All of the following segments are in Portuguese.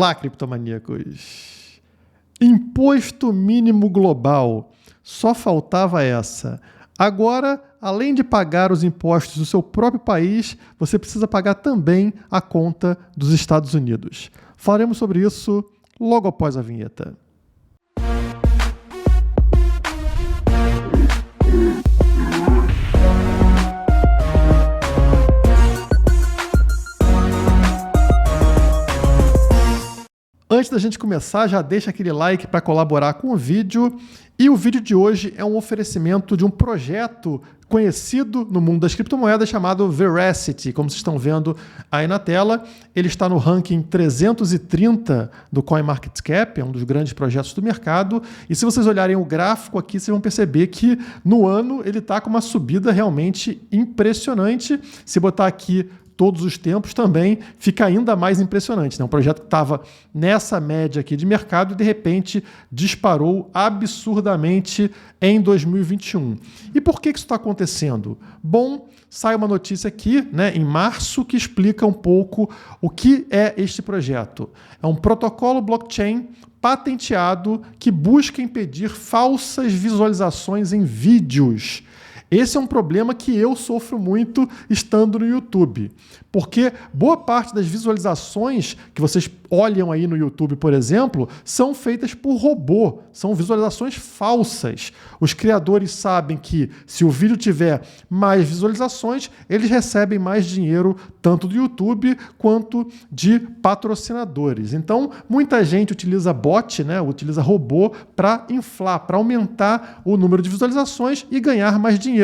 Olá, criptomaníacos! Imposto mínimo global. Só faltava essa. Agora, além de pagar os impostos do seu próprio país, você precisa pagar também a conta dos Estados Unidos. Falaremos sobre isso logo após a vinheta. Antes da gente começar, já deixa aquele like para colaborar com o vídeo. E o vídeo de hoje é um oferecimento de um projeto conhecido no mundo das criptomoedas chamado Veracity, como vocês estão vendo aí na tela. Ele está no ranking 330 do CoinMarketCap, é um dos grandes projetos do mercado. E se vocês olharem o gráfico aqui, vocês vão perceber que no ano ele está com uma subida realmente impressionante. Se botar aqui todos os tempos também fica ainda mais impressionante, né? Um projeto que estava nessa média aqui de mercado e de repente disparou absurdamente em 2021. E por que isso está acontecendo? Bom, sai uma notícia aqui, né, em março, que explica um pouco o que é este projeto. É um protocolo blockchain patenteado que busca impedir falsas visualizações em vídeos. Esse é um problema que eu sofro muito estando no YouTube, porque boa parte das visualizações que vocês olham aí no YouTube, por exemplo, são feitas por robô, são visualizações falsas. Os criadores sabem que se o vídeo tiver mais visualizações, eles recebem mais dinheiro tanto do YouTube quanto de patrocinadores. Então, muita gente utiliza bot, né, utiliza robô para inflar, para aumentar o número de visualizações e ganhar mais dinheiro.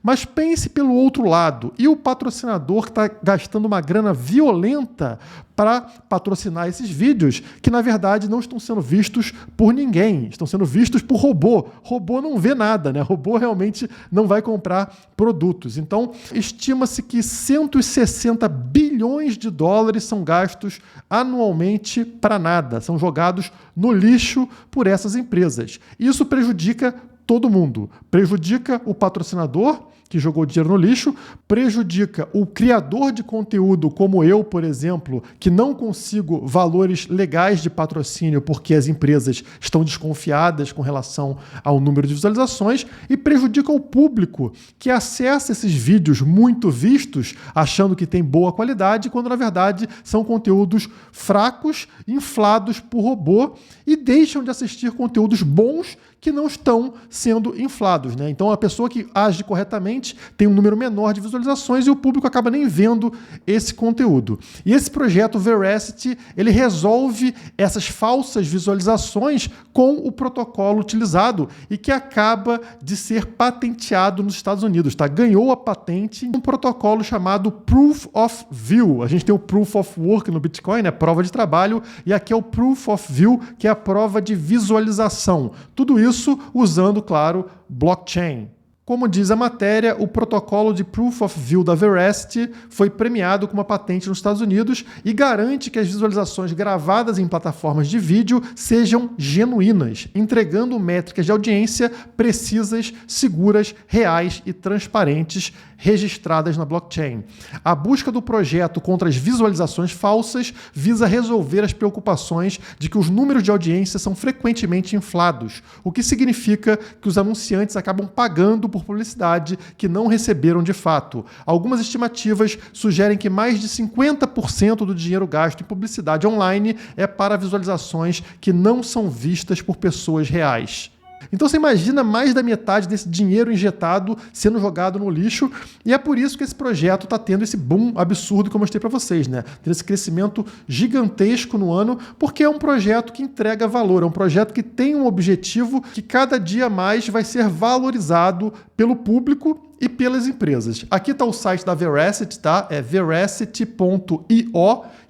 Mas pense pelo outro lado, e o patrocinador que está gastando uma grana violenta para patrocinar esses vídeos, que na verdade não estão sendo vistos por ninguém, estão sendo vistos por robô. Robô não vê nada, né? Robô realmente não vai comprar produtos. Então, estima-se que 160 bilhões de dólares são gastos anualmente para nada, são jogados no lixo por essas empresas. Isso prejudica todo mundo. Prejudica o patrocinador, que jogou dinheiro no lixo, prejudica o criador de conteúdo, como eu, por exemplo, que não consigo valores legais de patrocínio porque as empresas estão desconfiadas com relação ao número de visualizações, e prejudica o público, que acessa esses vídeos muito vistos, achando que tem boa qualidade, quando na verdade são conteúdos fracos, inflados por robô, e deixam de assistir conteúdos bons que não estão sendo inflados, né? Então a pessoa que age corretamente tem um número menor de visualizações e o público acaba nem vendo esse conteúdo. E esse projeto Veracity, ele resolve essas falsas visualizações com o protocolo utilizado e que acaba de ser patenteado nos Estados Unidos, tá? Ganhou a patente um protocolo chamado Proof of View. A gente tem o Proof of Work no Bitcoin, né? Prova de trabalho, e aqui é o Proof of View, que é a prova de visualização. Tudo isso usando, claro, blockchain. Como diz a matéria, o protocolo de Proof of View da Veracity foi premiado com uma patente nos Estados Unidos e garante que as visualizações gravadas em plataformas de vídeo sejam genuínas, entregando métricas de audiência precisas, seguras, reais e transparentes, registradas na blockchain. A busca do projeto contra as visualizações falsas visa resolver as preocupações de que os números de audiência são frequentemente inflados, o que significa que os anunciantes acabam pagando por publicidade que não receberam de fato. Algumas estimativas sugerem que mais de 50% do dinheiro gasto em publicidade online é para visualizações que não são vistas por pessoas reais. Então você imagina mais da metade desse dinheiro injetado sendo jogado no lixo, e é por isso que esse projeto está tendo esse boom absurdo que eu mostrei para vocês, né? Tendo esse crescimento gigantesco no ano, porque é um projeto que entrega valor, é um projeto que tem um objetivo que cada dia mais vai ser valorizado pelo público e pelas empresas. Aqui está o site da Veracity, tá? É veracity.io,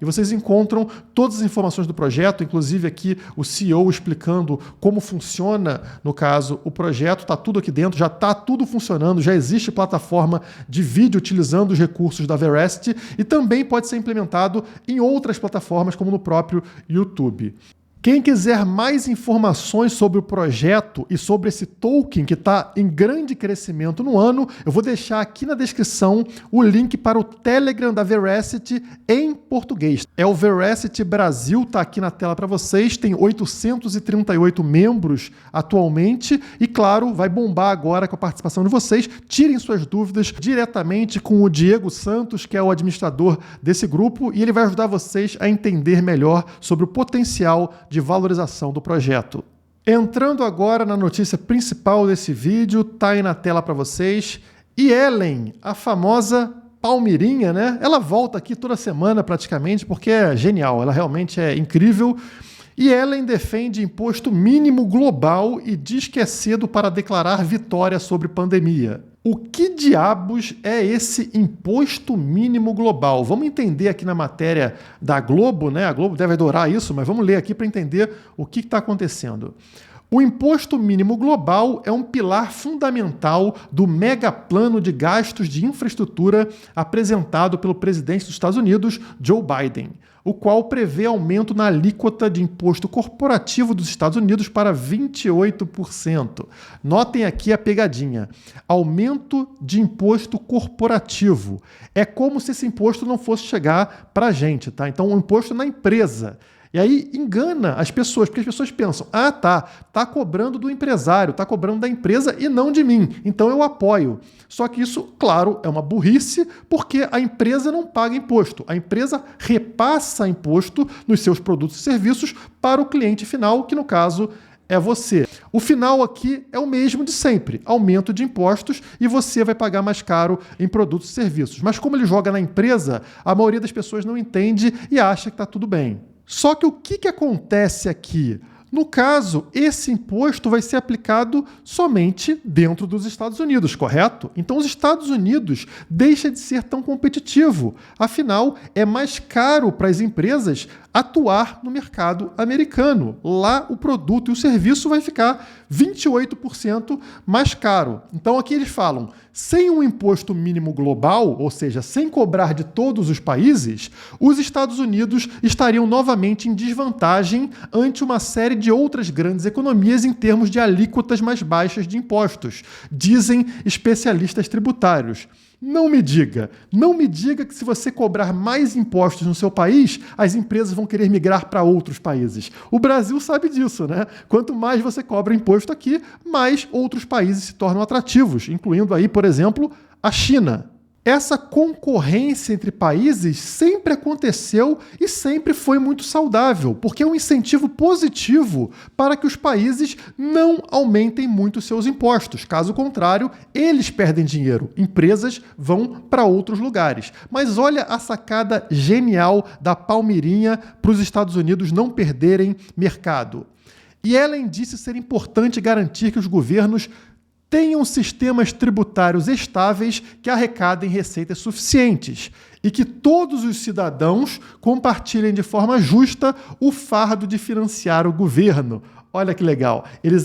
e vocês encontram todas as informações do projeto, inclusive aqui o CEO explicando como funciona, no caso, o projeto. Está tudo aqui dentro, já está tudo funcionando, já existe plataforma de vídeo utilizando os recursos da Veracity e também pode ser implementado em outras plataformas, como no próprio YouTube. Quem quiser mais informações sobre o projeto e sobre esse token que está em grande crescimento no ano, eu vou deixar aqui na descrição o link para o Telegram da Veracity em português. É o Veracity Brasil, está aqui na tela para vocês, tem 838 membros atualmente e, claro, vai bombar agora com a participação de vocês. Tirem suas dúvidas diretamente com o Diego Santos, que é o administrador desse grupo, e ele vai ajudar vocês a entender melhor sobre o potencial de valorização do projeto. Entrando agora na notícia principal desse vídeo, tá aí na tela para vocês. Yellen, a famosa Palmeirinha, né? Ela volta aqui toda semana praticamente porque é genial, ela realmente é incrível. E Yellen defende imposto mínimo global e diz que é cedo para declarar vitória sobre pandemia. O que diabos é esse imposto mínimo global? Vamos entender aqui na matéria da Globo, né? A Globo deve adorar isso, mas vamos ler aqui para entender o que está acontecendo. O imposto mínimo global é um pilar fundamental do megaplano de gastos de infraestrutura apresentado pelo presidente dos Estados Unidos, Joe Biden, o qual prevê aumento na alíquota de imposto corporativo dos Estados Unidos para 28%. Notem aqui a pegadinha. Aumento de imposto corporativo. É como se esse imposto não fosse chegar para a gente, tá? Então, o imposto na empresa. E aí engana as pessoas, porque as pessoas pensam, tá cobrando do empresário, tá cobrando da empresa e não de mim, então eu apoio. Só que isso, claro, é uma burrice, porque a empresa não paga imposto. A empresa repassa imposto nos seus produtos e serviços para o cliente final, que no caso é você. O final aqui é o mesmo de sempre, aumento de impostos e você vai pagar mais caro em produtos e serviços. Mas como ele joga na empresa, a maioria das pessoas não entende e acha que está tudo bem. Só que o que acontece aqui? No caso, esse imposto vai ser aplicado somente dentro dos Estados Unidos, correto? Então, os Estados Unidos deixa de ser tão competitivo. Afinal, é mais caro para as empresas atuar no mercado americano. Lá, o produto e o serviço vai ficar 28% mais caro. Então, aqui eles falam, sem um imposto mínimo global, ou seja, sem cobrar de todos os países, os Estados Unidos estariam novamente em desvantagem ante uma série de outras grandes economias em termos de alíquotas mais baixas de impostos, dizem especialistas tributários. Não me diga que se você cobrar mais impostos no seu país, as empresas vão querer migrar para outros países. O Brasil sabe disso, né? Quanto mais você cobra imposto aqui, mais outros países se tornam atrativos, incluindo aí, por exemplo, a China. Essa concorrência entre países sempre aconteceu e sempre foi muito saudável, porque é um incentivo positivo para que os países não aumentem muito seus impostos. Caso contrário, eles perdem dinheiro, empresas vão para outros lugares. Mas olha a sacada genial da Palmeirinha para os Estados Unidos não perderem mercado. E Yellen disse ser importante garantir que os governos tenham sistemas tributários estáveis que arrecadem receitas suficientes e que todos os cidadãos compartilhem de forma justa o fardo de financiar o governo. Olha que legal. Eles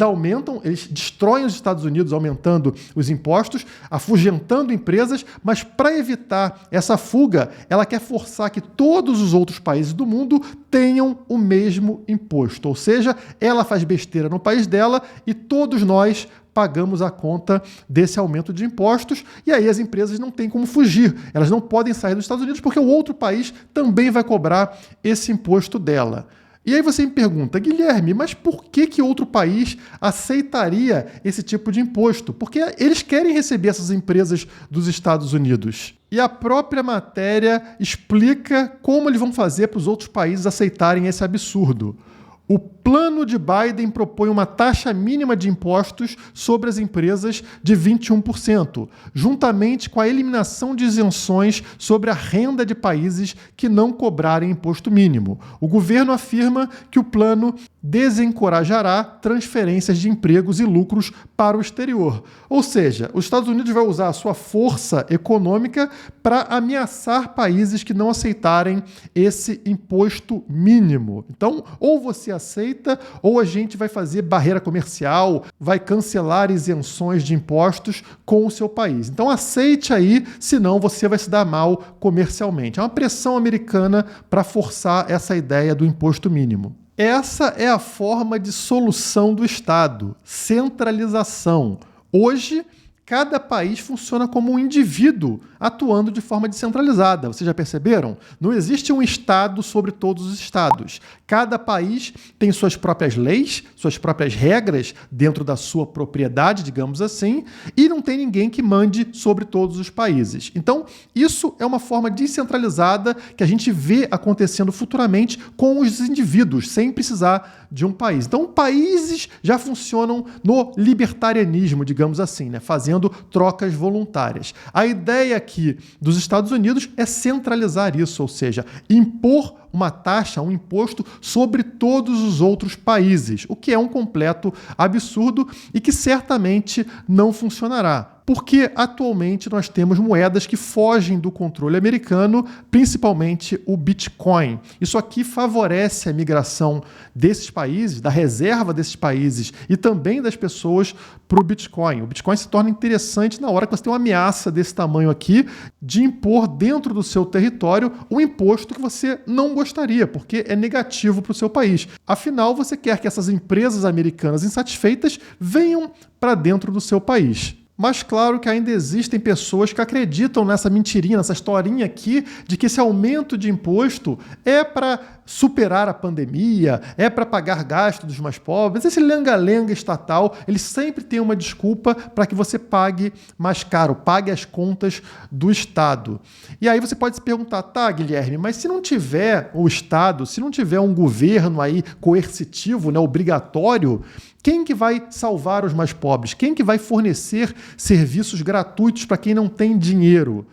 destroem os Estados Unidos aumentando os impostos, afugentando empresas, mas para evitar essa fuga, ela quer forçar que todos os outros países do mundo tenham o mesmo imposto. Ou seja, ela faz besteira no país dela e todos nós pagamos a conta desse aumento de impostos e aí as empresas não têm como fugir. Elas não podem sair dos Estados Unidos porque o outro país também vai cobrar esse imposto dela. E aí você me pergunta, Guilherme, mas por que outro país aceitaria esse tipo de imposto? Porque eles querem receber essas empresas dos Estados Unidos. E a própria matéria explica como eles vão fazer para os outros países aceitarem esse absurdo. O plano de Biden propõe uma taxa mínima de impostos sobre as empresas de 21%, juntamente com a eliminação de isenções sobre a renda de países que não cobrarem imposto mínimo. O governo afirma que o plano desencorajará transferências de empregos e lucros para o exterior. Ou seja, os Estados Unidos vai usar a sua força econômica para ameaçar países que não aceitarem esse imposto mínimo. Então, ou você aceita, ou a gente vai fazer barreira comercial, vai cancelar isenções de impostos com o seu país. Então aceite aí, senão você vai se dar mal comercialmente. É uma pressão americana para forçar essa ideia do imposto mínimo. Essa é a forma de solução do Estado, centralização. Hoje, cada país funciona como um indivíduo atuando de forma descentralizada. Vocês já perceberam? Não existe um Estado sobre todos os estados. Cada país tem suas próprias leis, suas próprias regras dentro da sua propriedade, digamos assim, e não tem ninguém que mande sobre todos os países. Então, isso é uma forma descentralizada que a gente vê acontecendo futuramente com os indivíduos, sem precisar de um país. Então, países já funcionam no libertarianismo, digamos assim, né? Fazendo trocas voluntárias. A ideia aqui dos Estados Unidos é centralizar isso, ou seja, impor uma taxa, um imposto sobre todos os outros países, o que é um completo absurdo e que certamente não funcionará. Porque atualmente nós temos moedas que fogem do controle americano, principalmente o Bitcoin. Isso aqui favorece a migração desses países, da reserva desses países e também das pessoas para o Bitcoin. O Bitcoin se torna interessante na hora que você tem uma ameaça desse tamanho aqui de impor dentro do seu território um imposto que você não gostaria, porque é negativo para o seu país. Afinal, você quer que essas empresas americanas insatisfeitas venham para dentro do seu país. Mas claro que ainda existem pessoas que acreditam nessa mentirinha, nessa historinha aqui, de que esse aumento de imposto é para superar a pandemia, é para pagar gastos dos mais pobres. Esse lenga-lenga estatal, ele sempre tem uma desculpa para que você pague mais caro, pague as contas do Estado. E aí você pode se perguntar, tá, Guilherme, mas se não tiver o Estado, se não tiver um governo aí coercitivo, né, obrigatório, quem que vai salvar os mais pobres? Quem que vai fornecer serviços gratuitos para quem não tem dinheiro?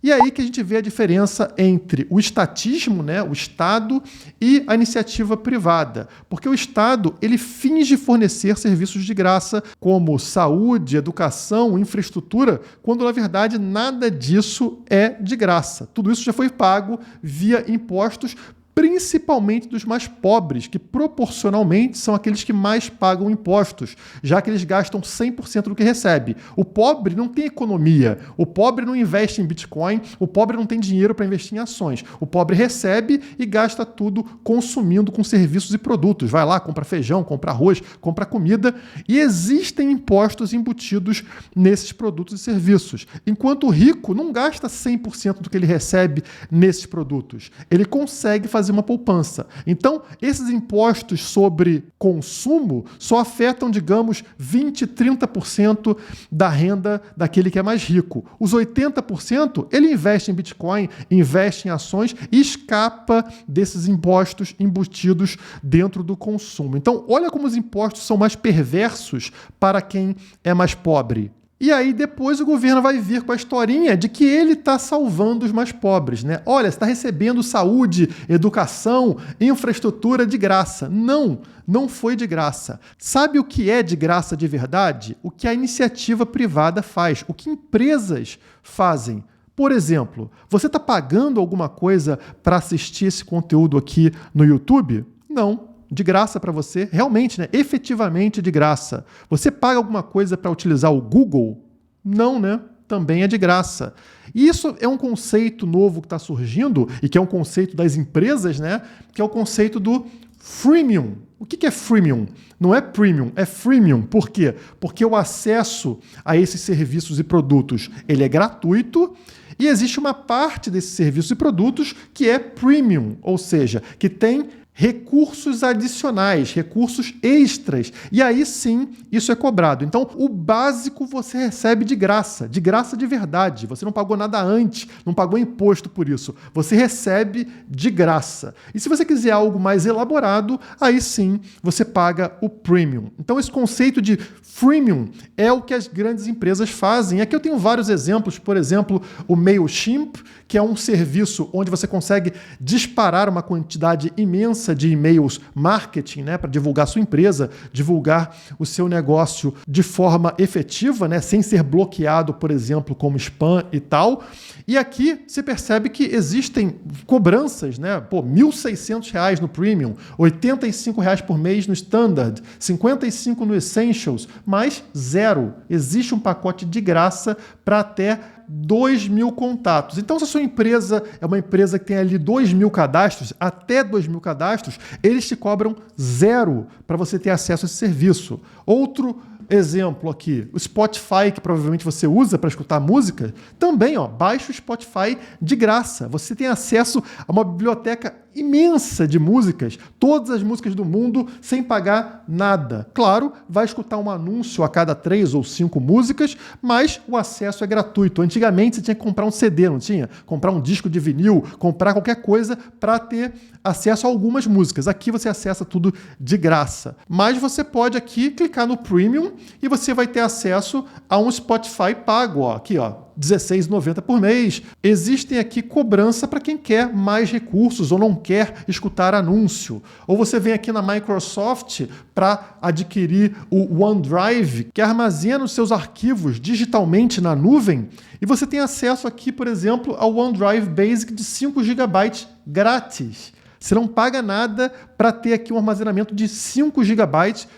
E aí que a gente vê a diferença entre o estatismo, né, o Estado, e a iniciativa privada. Porque o Estado, ele finge fornecer serviços de graça, como saúde, educação, infraestrutura, quando na verdade nada disso é de graça. Tudo isso já foi pago via impostos, principalmente dos mais pobres, que proporcionalmente são aqueles que mais pagam impostos, já que eles gastam 100% do que recebe. O pobre não tem economia, o pobre não investe em Bitcoin, o pobre não tem dinheiro para investir em ações. O pobre recebe e gasta tudo consumindo com serviços e produtos. Vai lá, compra feijão, compra arroz, compra comida, e existem impostos embutidos nesses produtos e serviços. Enquanto o rico não gasta 100% do que ele recebe nesses produtos. Ele consegue fazer uma poupança. Então, esses impostos sobre consumo só afetam, digamos, 20%, 30% da renda daquele que é mais rico. Os 80%, ele investe em Bitcoin, investe em ações e escapa desses impostos embutidos dentro do consumo. Então, olha como os impostos são mais perversos para quem é mais pobre. E aí depois o governo vai vir com a historinha de que ele está salvando os mais pobres, né? Olha, você está recebendo saúde, educação, infraestrutura de graça. Não, não foi de graça. Sabe o que é de graça de verdade? O que a iniciativa privada faz, o que empresas fazem. Por exemplo, você está pagando alguma coisa para assistir esse conteúdo aqui no YouTube? Não. De graça para você, realmente, né? Efetivamente de graça. Você paga alguma coisa para utilizar o Google? Não, né? Também é de graça. E isso é um conceito novo que está surgindo e que é um conceito das empresas, né? Que é o conceito do freemium. O que é freemium? Não é premium, é freemium. Por quê? Porque o acesso a esses serviços e produtos ele é gratuito e existe uma parte desses serviços e produtos que é premium, ou seja, que tem recursos adicionais, recursos extras. E aí sim, isso é cobrado. Então, o básico você recebe de graça de verdade. Você não pagou nada antes, não pagou imposto por isso. Você recebe de graça. E se você quiser algo mais elaborado, aí sim você paga o premium. Então, esse conceito de freemium é o que as grandes empresas fazem. Aqui eu tenho vários exemplos. Por exemplo, o MailChimp, que é um serviço onde você consegue disparar uma quantidade imensa de e-mails marketing, né, para divulgar sua empresa, divulgar o seu negócio de forma efetiva, né, sem ser bloqueado, por exemplo, como spam e tal. E aqui você percebe que existem cobranças, né? Pô, R$ 1.600 no Premium, R$ 85 por mês no Standard, R$ 55 no Essentials, mas zero. Existe um pacote de graça para até 2.000 contatos. Então, se a sua empresa é uma empresa que tem ali 2.000 cadastros, até 2.000 cadastros, eles te cobram 0 para você ter acesso a esse serviço. Outro exemplo aqui, o Spotify, que provavelmente você usa para escutar música, também, baixa o Spotify de graça. Você tem acesso a uma biblioteca imensa de músicas, todas as músicas do mundo, sem pagar nada. Claro, vai escutar um anúncio a cada 3 ou 5 músicas, mas o acesso é gratuito. Antigamente você tinha que comprar um CD, não tinha? Comprar um disco de vinil, comprar qualquer coisa para ter acesso a algumas músicas. Aqui você acessa tudo de graça. Mas você pode aqui clicar no Premium e você vai ter acesso a um Spotify pago. Aqui, R$16,90 por mês. Existem aqui cobrança para quem quer mais recursos ou não quer escutar anúncio. Ou você vem aqui na Microsoft para adquirir o OneDrive, que armazena os seus arquivos digitalmente na nuvem, e você tem acesso aqui, por exemplo, ao OneDrive Basic de 5 GB grátis. Você não paga nada para ter aqui um armazenamento de 5 GB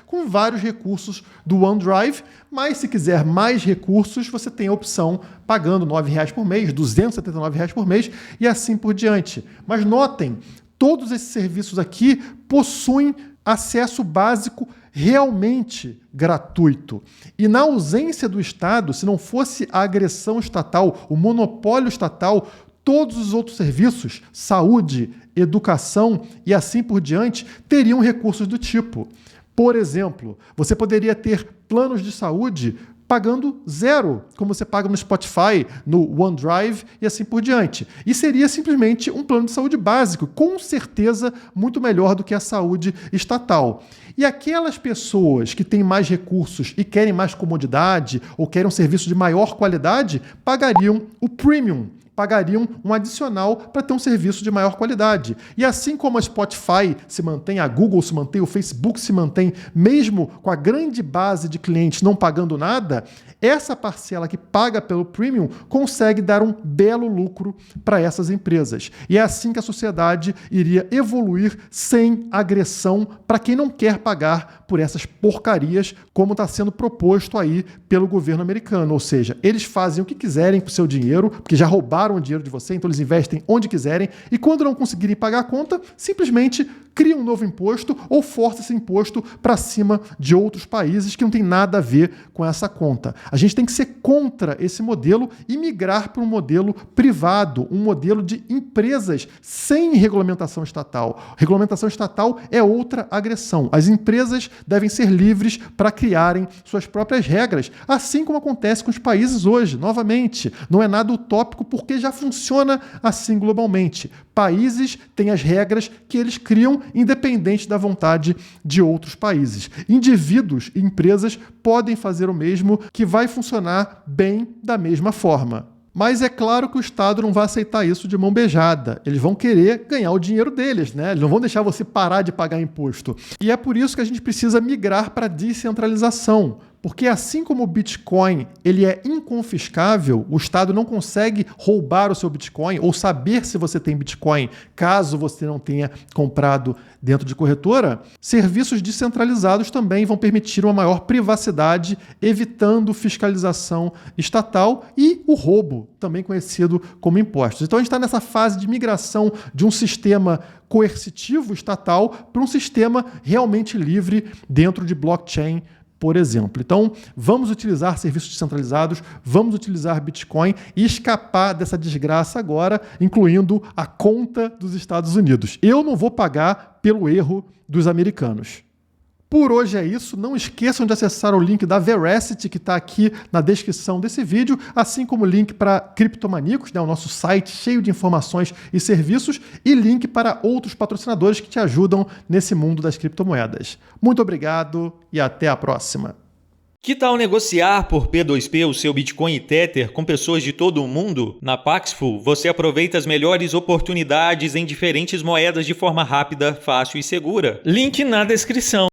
com vários recursos do OneDrive, mas se quiser mais recursos, você tem a opção pagando R$9 por mês, R$279 por mês e assim por diante. Mas notem, todos esses serviços aqui possuem acesso básico realmente gratuito. E na ausência do Estado, se não fosse a agressão estatal, o monopólio estatal, todos os outros serviços, saúde, educação e assim por diante, teriam recursos do tipo. Por exemplo, você poderia ter planos de saúde pagando 0, como você paga no Spotify, no OneDrive e assim por diante. E seria simplesmente um plano de saúde básico, com certeza muito melhor do que a saúde estatal. E aquelas pessoas que têm mais recursos e querem mais comodidade ou querem um serviço de maior qualidade, pagariam o Premium, pagariam um adicional para ter um serviço de maior qualidade. E assim como a Spotify se mantém, a Google se mantém, o Facebook se mantém, mesmo com a grande base de clientes não pagando nada, essa parcela que paga pelo Premium consegue dar um belo lucro para essas empresas. E é assim que a sociedade iria evoluir sem agressão para quem não quer pagar por essas porcarias, como está sendo proposto aí pelo governo americano. Ou seja, eles fazem o que quiserem com o seu dinheiro, porque já roubaram o dinheiro de você, então eles investem onde quiserem, e quando não conseguirem pagar a conta, simplesmente cria um novo imposto ou força esse imposto para cima de outros países que não tem nada a ver com essa conta. A gente tem que ser contra esse modelo e migrar para um modelo privado, um modelo de empresas sem regulamentação estatal. Regulamentação estatal é outra agressão. As empresas devem ser livres para criarem suas próprias regras, assim como acontece com os países hoje. Novamente, não é nada utópico porque já funciona assim globalmente. Países têm as regras que eles criam independente da vontade de outros países. Indivíduos e empresas podem fazer o mesmo, que vai funcionar bem da mesma forma. Mas é claro que o Estado não vai aceitar isso de mão beijada. Eles vão querer ganhar o dinheiro deles, né? Eles não vão deixar você parar de pagar imposto. E é por isso que a gente precisa migrar para a descentralização. Porque assim como o Bitcoin ele é inconfiscável, o Estado não consegue roubar o seu Bitcoin ou saber se você tem Bitcoin caso você não tenha comprado dentro de corretora, serviços descentralizados também vão permitir uma maior privacidade, evitando fiscalização estatal e o roubo, também conhecido como impostos. Então a gente está nessa fase de migração de um sistema coercitivo estatal para um sistema realmente livre dentro de blockchain, por exemplo. Então, vamos utilizar serviços descentralizados, vamos utilizar Bitcoin e escapar dessa desgraça agora, incluindo a conta dos Estados Unidos. Eu não vou pagar pelo erro dos americanos. Por hoje é isso. Não esqueçam de acessar o link da Veracity, que está aqui na descrição desse vídeo, assim como o link para Criptomaníacos, né, o nosso site cheio de informações e serviços, e link para outros patrocinadores que te ajudam nesse mundo das criptomoedas. Muito obrigado e até a próxima. Que tal negociar por P2P o seu Bitcoin e Tether com pessoas de todo o mundo? Na Paxful, você aproveita as melhores oportunidades em diferentes moedas de forma rápida, fácil e segura. Link na descrição.